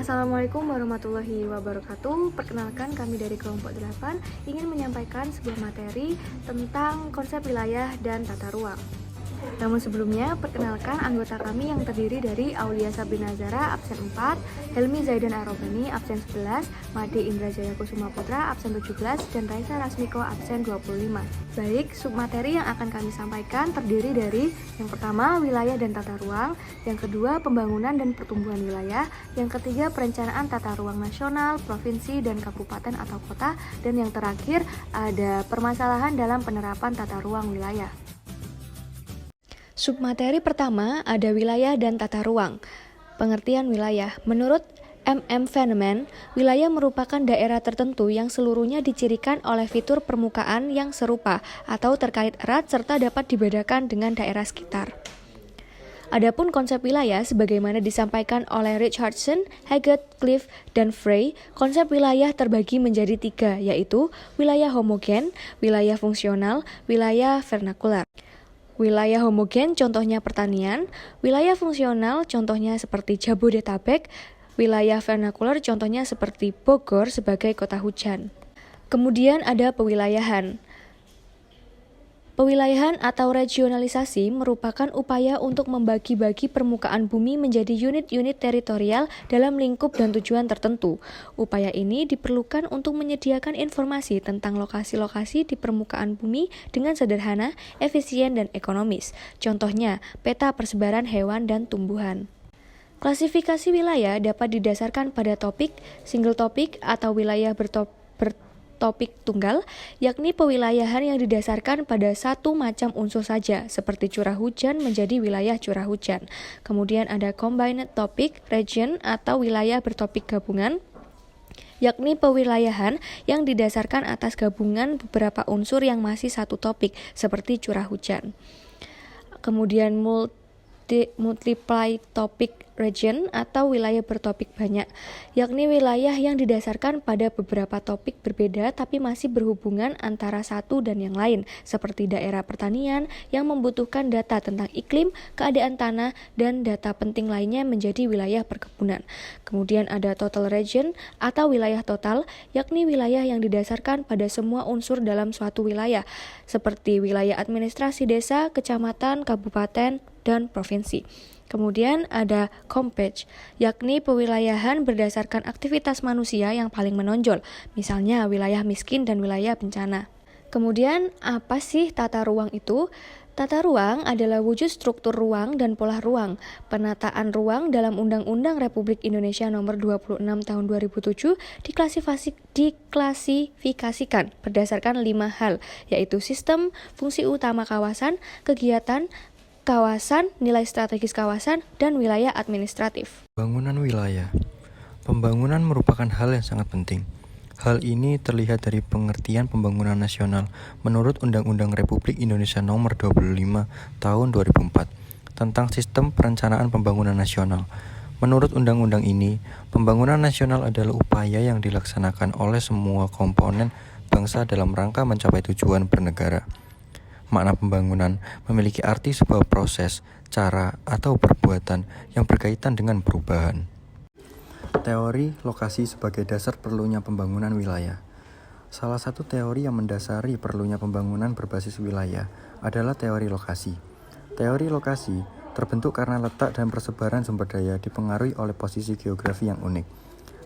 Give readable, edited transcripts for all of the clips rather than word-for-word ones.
Assalamualaikum warahmatullahi wabarakatuh. Perkenalkan, kami dari kelompok 8 ingin menyampaikan sebuah materi tentang konsep wilayah dan tata ruang. Namun sebelumnya, perkenalkan anggota kami yang terdiri dari Aulia Sabrina Zara, absen 4, Helmi Zaidan Arobani, absen 11, Made Indra Jaya Kusuma Putra, absen 17, dan Raisa Rasmiko, absen 25. Baik, submateri yang akan kami sampaikan terdiri dari yang pertama, wilayah dan tata ruang, yang kedua, pembangunan dan pertumbuhan wilayah, yang ketiga, perencanaan tata ruang nasional, provinsi, dan kabupaten atau kota, dan yang terakhir, ada permasalahan dalam penerapan tata ruang wilayah. Submateri pertama ada wilayah dan tata ruang. Pengertian wilayah. Menurut M.M. Feynman, wilayah merupakan daerah tertentu yang seluruhnya dicirikan oleh fitur permukaan yang serupa atau terkait erat serta dapat dibedakan dengan daerah sekitar. Adapun konsep wilayah sebagaimana disampaikan oleh Richardson, Haggett, Cliff, dan Frey, konsep wilayah terbagi menjadi 3, yaitu wilayah homogen, wilayah fungsional, wilayah vernakular. Wilayah homogen contohnya pertanian, wilayah fungsional contohnya seperti Jabodetabek, wilayah vernakular contohnya seperti Bogor sebagai kota hujan. Kemudian ada pewilayahan. Pewilayahan atau regionalisasi merupakan upaya untuk membagi-bagi permukaan bumi menjadi unit-unit teritorial dalam lingkup dan tujuan tertentu. Upaya ini diperlukan untuk menyediakan informasi tentang lokasi-lokasi di permukaan bumi dengan sederhana, efisien, dan ekonomis. Contohnya, peta persebaran hewan dan tumbuhan. Klasifikasi wilayah dapat didasarkan pada topik, single topik, atau wilayah bertopik tunggal, yakni pewilayahan yang didasarkan pada satu macam unsur saja, seperti curah hujan menjadi wilayah curah hujan. Kemudian ada combined topic region atau wilayah bertopik gabungan, yakni pewilayahan yang didasarkan atas gabungan beberapa unsur yang masih satu topik, seperti curah hujan. Kemudian multiply topic region atau wilayah bertopik banyak, yakni wilayah yang didasarkan pada beberapa topik berbeda tapi masih berhubungan antara satu dan yang lain, seperti daerah pertanian yang membutuhkan data tentang iklim, keadaan tanah, dan data penting lainnya menjadi wilayah perkebunan. Kemudian ada total region atau wilayah total, yakni wilayah yang didasarkan pada semua unsur dalam suatu wilayah, seperti wilayah administrasi desa, kecamatan, kabupaten, dan provinsi. Kemudian ada compact, yakni pewilayahan berdasarkan aktivitas manusia yang paling menonjol, misalnya wilayah miskin dan wilayah bencana. Kemudian apa sih tata ruang itu? Tata ruang adalah wujud struktur ruang dan pola ruang. Penataan ruang dalam Undang-Undang Republik Indonesia Nomor 26 Tahun 2007 diklasifikasikan berdasarkan 5 hal, yaitu sistem, fungsi utama kawasan, kegiatan kawasan, nilai strategis kawasan, dan wilayah administratif. Pembangunan wilayah. Pembangunan merupakan hal yang sangat penting. Hal ini terlihat dari pengertian pembangunan nasional menurut Undang-Undang Republik Indonesia Nomor 25 Tahun 2004 tentang Sistem Perencanaan Pembangunan Nasional. Menurut undang-undang ini, pembangunan nasional adalah upaya yang dilaksanakan oleh semua komponen bangsa dalam rangka mencapai tujuan bernegara. Makna pembangunan memiliki arti sebuah proses, cara, atau perbuatan yang berkaitan dengan perubahan. Teori lokasi sebagai dasar perlunya pembangunan wilayah. Salah satu teori yang mendasari perlunya pembangunan berbasis wilayah adalah teori lokasi. Teori lokasi terbentuk karena letak dan persebaran sumber daya dipengaruhi oleh posisi geografi yang unik.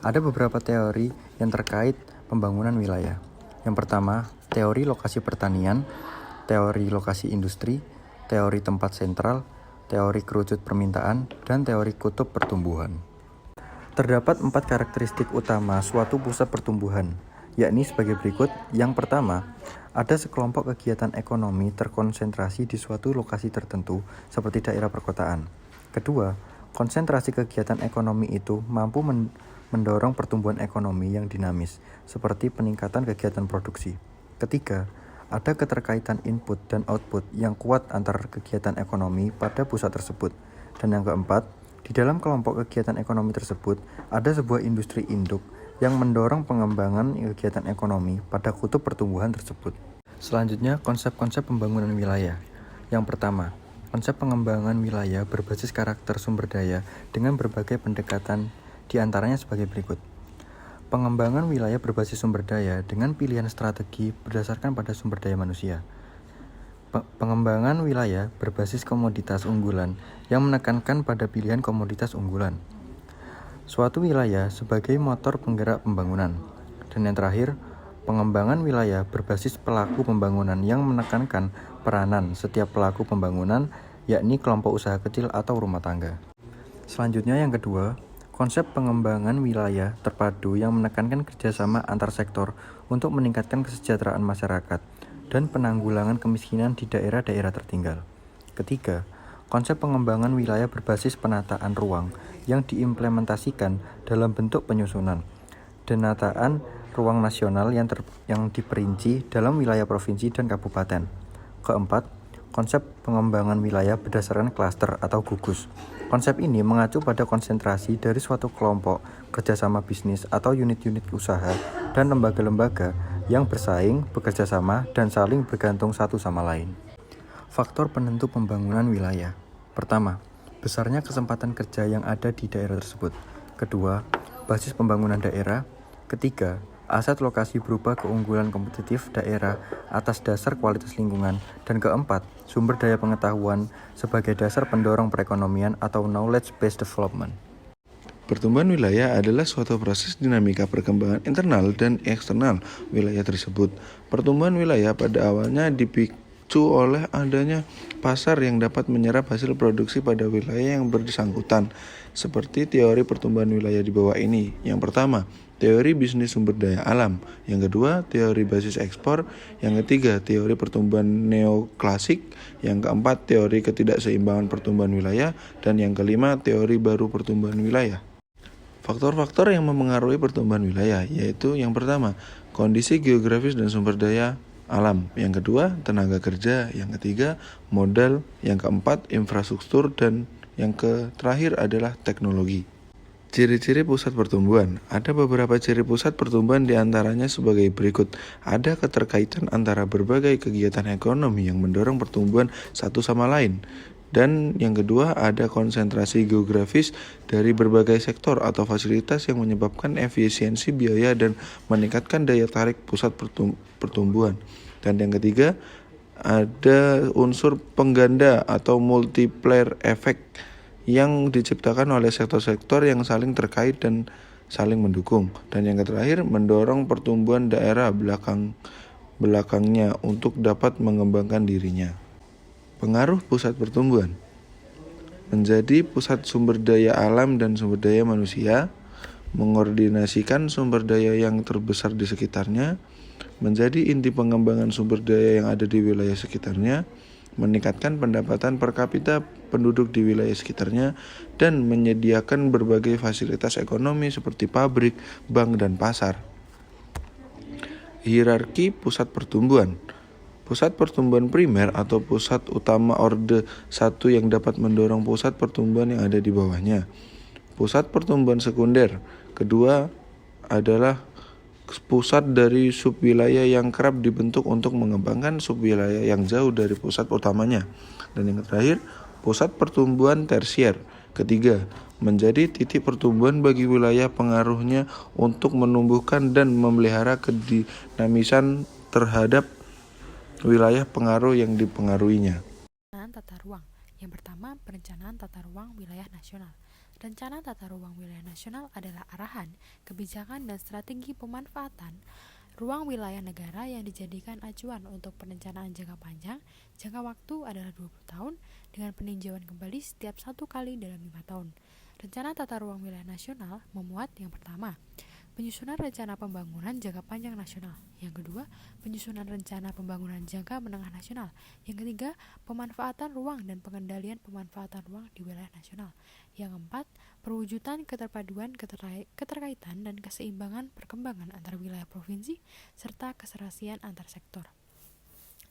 Ada beberapa teori yang terkait pembangunan wilayah. Yang pertama, teori lokasi pertanian, teori lokasi industri, teori tempat sentral, teori kerucut permintaan, dan teori kutub pertumbuhan. Terdapat 4 karakteristik utama suatu pusat pertumbuhan, yakni sebagai berikut. Yang pertama, ada sekelompok kegiatan ekonomi terkonsentrasi di suatu lokasi tertentu, seperti daerah perkotaan. Kedua, konsentrasi kegiatan ekonomi itu mampu mendorong pertumbuhan ekonomi yang dinamis, seperti peningkatan kegiatan produksi. Ketiga, ada keterkaitan input dan output yang kuat antar kegiatan ekonomi pada pusat tersebut. Dan yang keempat, di dalam kelompok kegiatan ekonomi tersebut, ada sebuah industri induk yang mendorong pengembangan kegiatan ekonomi pada kutub pertumbuhan tersebut. Selanjutnya, konsep-konsep pembangunan wilayah. Yang pertama, konsep pengembangan wilayah berbasis karakter sumber daya dengan berbagai pendekatan Di antaranya sebagai berikut. Pengembangan wilayah berbasis sumber daya dengan pilihan strategi berdasarkan pada sumber daya manusia. Pengembangan wilayah berbasis komoditas unggulan yang menekankan pada pilihan komoditas unggulan. Suatu wilayah sebagai motor penggerak pembangunan. Dan yang terakhir, pengembangan wilayah berbasis pelaku pembangunan yang menekankan peranan setiap pelaku pembangunan, yakni kelompok usaha kecil atau rumah tangga. Selanjutnya yang kedua, konsep pengembangan wilayah terpadu yang menekankan kerjasama antar sektor untuk meningkatkan kesejahteraan masyarakat dan penanggulangan kemiskinan di daerah-daerah tertinggal. Ketiga, konsep pengembangan wilayah berbasis penataan ruang yang diimplementasikan dalam bentuk penyusunan, penataan ruang nasional yang diperinci dalam wilayah provinsi dan kabupaten. Keempat, konsep pengembangan wilayah berdasarkan klaster atau gugus. Konsep ini mengacu pada konsentrasi dari suatu kelompok, kerjasama bisnis atau unit-unit usaha, dan lembaga-lembaga yang bersaing, bekerja sama, dan saling bergantung satu sama lain. Faktor penentu pembangunan wilayah. Pertama, besarnya kesempatan kerja yang ada di daerah tersebut. Kedua, basis pembangunan daerah. Ketiga, aset lokasi berupa keunggulan kompetitif daerah atas dasar kualitas lingkungan. Dan keempat, sumber daya pengetahuan sebagai dasar pendorong perekonomian atau knowledge-based development. Pertumbuhan wilayah adalah suatu proses dinamika perkembangan internal dan eksternal wilayah tersebut. Pertumbuhan wilayah pada awalnya dipicu oleh adanya pasar yang dapat menyerap hasil produksi pada wilayah yang bersangkutan, seperti teori pertumbuhan wilayah di bawah ini. Yang pertama, teori bisnis sumber daya alam. Yang kedua, teori basis ekspor. Yang ketiga, teori pertumbuhan neoklasik. Yang keempat, teori ketidakseimbangan pertumbuhan wilayah. Dan yang kelima, teori baru pertumbuhan wilayah. Faktor-faktor yang mempengaruhi pertumbuhan wilayah yaitu yang pertama, kondisi geografis dan sumber daya alam. Yang kedua, tenaga kerja. Yang ketiga, modal. Yang keempat, infrastruktur. Dan yang terakhir adalah teknologi. Ciri-ciri pusat pertumbuhan. Ada beberapa ciri pusat pertumbuhan diantaranya sebagai berikut. Ada keterkaitan antara berbagai kegiatan ekonomi yang mendorong pertumbuhan satu sama lain. Dan yang kedua, ada konsentrasi geografis dari berbagai sektor atau fasilitas yang menyebabkan efisiensi biaya dan meningkatkan daya tarik pusat pertumbuhan. Dan yang ketiga, ada unsur pengganda atau multiplier effect yang diciptakan oleh sektor-sektor yang saling terkait dan saling mendukung. Dan yang terakhir, mendorong pertumbuhan daerah belakangnya untuk dapat mengembangkan dirinya. Pengaruh pusat pertumbuhan menjadi pusat sumber daya alam dan sumber daya manusia, mengordinasikan sumber daya yang terbesar di sekitarnya, menjadi inti pengembangan sumber daya yang ada di wilayah sekitarnya, meningkatkan pendapatan per kapita penduduk di wilayah sekitarnya, dan menyediakan berbagai fasilitas ekonomi seperti pabrik, bank, dan pasar. Hierarki pusat pertumbuhan. Pusat pertumbuhan primer atau pusat utama orde 1 yang dapat mendorong pusat pertumbuhan yang ada di bawahnya. Pusat pertumbuhan sekunder. Kedua adalah pusat dari subwilayah yang kerap dibentuk untuk mengembangkan subwilayah yang jauh dari pusat utamanya. Dan yang terakhir, pusat pertumbuhan tersier. Ketiga, menjadi titik pertumbuhan bagi wilayah pengaruhnya untuk menumbuhkan dan memelihara kedinamisan terhadap wilayah pengaruh yang dipengaruhinya. Perencanaan tata ruang. Yang pertama, perencanaan tata ruang wilayah nasional. Rencana tata ruang wilayah nasional adalah arahan, kebijakan, dan strategi pemanfaatan ruang wilayah negara yang dijadikan acuan untuk perencanaan jangka panjang. Jangka waktu adalah 20 tahun dengan peninjauan kembali setiap 1 kali dalam 5 tahun. Rencana tata ruang wilayah nasional memuat yang pertama, penyusunan rencana pembangunan jangka panjang nasional. Yang kedua, penyusunan rencana pembangunan jangka menengah nasional. Yang ketiga, pemanfaatan ruang dan pengendalian pemanfaatan ruang di wilayah nasional. Yang keempat, perwujudan keterpaduan, keterkaitan, dan keseimbangan perkembangan antar wilayah provinsi, serta keserasian antar sektor.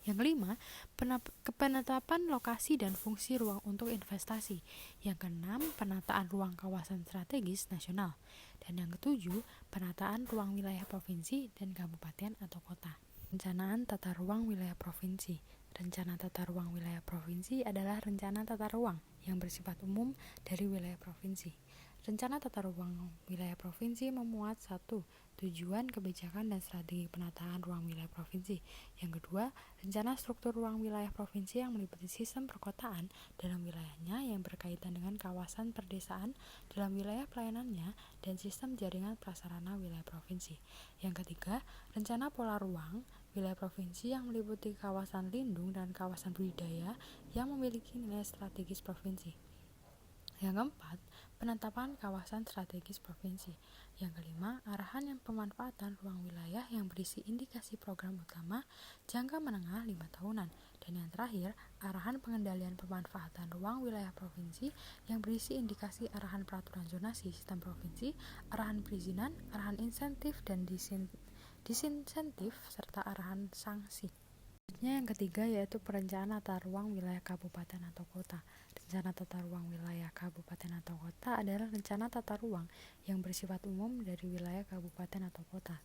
Yang kelima, penetapan lokasi dan fungsi ruang untuk investasi. Yang keenam, penataan ruang kawasan strategis nasional. Dan yang ketujuh, penataan ruang wilayah provinsi dan kabupaten atau kota. Perencanaan tata ruang wilayah provinsi. Rencana tata ruang wilayah provinsi adalah rencana tata ruang yang bersifat umum dari wilayah provinsi. Rencana tata ruang wilayah provinsi memuat 1. Tujuan, kebijakan, dan strategi penataan ruang wilayah provinsi. Yang kedua, rencana struktur ruang wilayah provinsi yang meliputi sistem perkotaan dalam wilayahnya yang berkaitan dengan kawasan perdesaan dalam wilayah pelayanannya dan sistem jaringan prasarana wilayah provinsi. Yang ketiga, rencana pola ruang wilayah provinsi yang meliputi kawasan lindung dan kawasan budidaya yang memiliki nilai strategis provinsi. Yang keempat, penetapan kawasan strategis provinsi. Yang kelima, arahan yang pemanfaatan ruang wilayah yang berisi indikasi program utama jangka menengah 5 tahunan. Dan yang terakhir, arahan pengendalian pemanfaatan ruang wilayah provinsi yang berisi indikasi arahan peraturan zonasi sistem provinsi, arahan perizinan, arahan insentif dan disinsentif, serta arahan sanksi. Selanjutnya yang ketiga yaitu perencanaan tata ruang wilayah kabupaten atau kota. Rencana tata ruang wilayah kabupaten atau kota adalah rencana tata ruang yang bersifat umum dari wilayah kabupaten atau kota.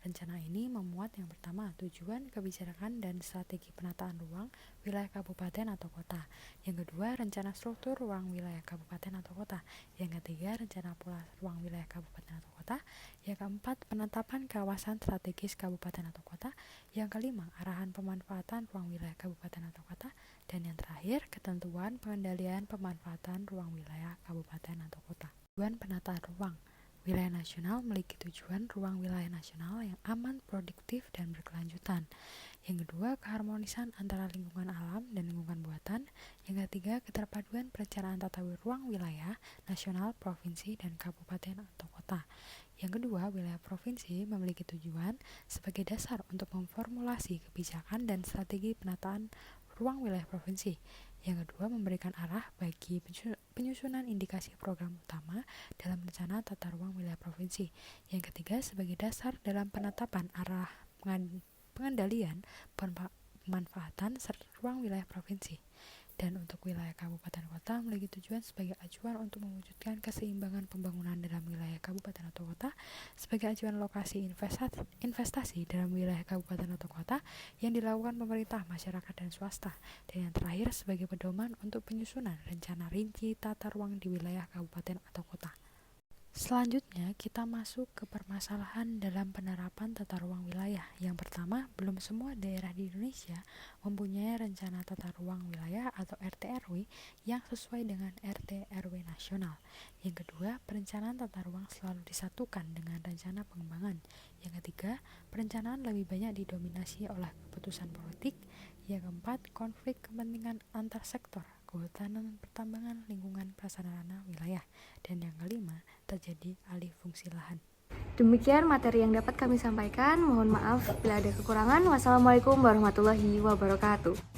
Rencana ini memuat yang pertama, tujuan, kebijakan, dan strategi penataan ruang wilayah kabupaten atau kota. Yang kedua, rencana struktur ruang wilayah kabupaten atau kota. Yang ketiga, rencana pola ruang wilayah kabupaten atau kota. Yang keempat, penetapan kawasan strategis kabupaten atau kota. Yang kelima, arahan pemanfaatan ruang wilayah kabupaten atau kota. Dan yang terakhir, ketentuan pengendalian pemanfaatan ruang wilayah kabupaten atau kota. Tujuan penataan ruang wilayah nasional memiliki tujuan ruang wilayah nasional yang aman, produktif, dan berkelanjutan. Yang kedua, keharmonisan antara lingkungan alam dan lingkungan buatan. Yang ketiga, keterpaduan perencanaan tata ruang wilayah nasional, provinsi, dan kabupaten atau kota. Yang kedua, wilayah provinsi memiliki tujuan sebagai dasar untuk memformulasi kebijakan dan strategi penataan ruang wilayah provinsi. Yang kedua, memberikan arah bagi penyusunan indikasi program utama dalam rencana tata ruang wilayah provinsi. Yang ketiga, sebagai dasar dalam penetapan arah pengendalian pemanfaatan serta ruang wilayah provinsi. Dan untuk wilayah kabupaten kota memiliki tujuan sebagai acuan untuk mewujudkan keseimbangan pembangunan dalam wilayah kabupaten atau kota, sebagai acuan lokasi investasi dalam wilayah kabupaten atau kota yang dilakukan pemerintah, masyarakat, dan swasta. Dan yang terakhir, sebagai pedoman untuk penyusunan rencana rinci tata ruang di wilayah kabupaten atau kota. Selanjutnya, kita masuk ke permasalahan dalam penerapan tata ruang wilayah. Yang pertama, belum semua daerah di Indonesia mempunyai rencana tata ruang wilayah atau RT/RW yang sesuai dengan RT/RW nasional. Yang kedua, perencanaan tata ruang selalu disatukan dengan rencana pengembangan. Yang ketiga, perencanaan lebih banyak didominasi oleh keputusan politik. Yang keempat, konflik kepentingan antar sektor, kehutanan, pertambangan, lingkungan, prasarana wilayah. Dan yang kelima, terjadi alih fungsi lahan. Demikian materi yang dapat kami sampaikan. Mohon maaf bila ada kekurangan. Wassalamualaikum warahmatullahi wabarakatuh.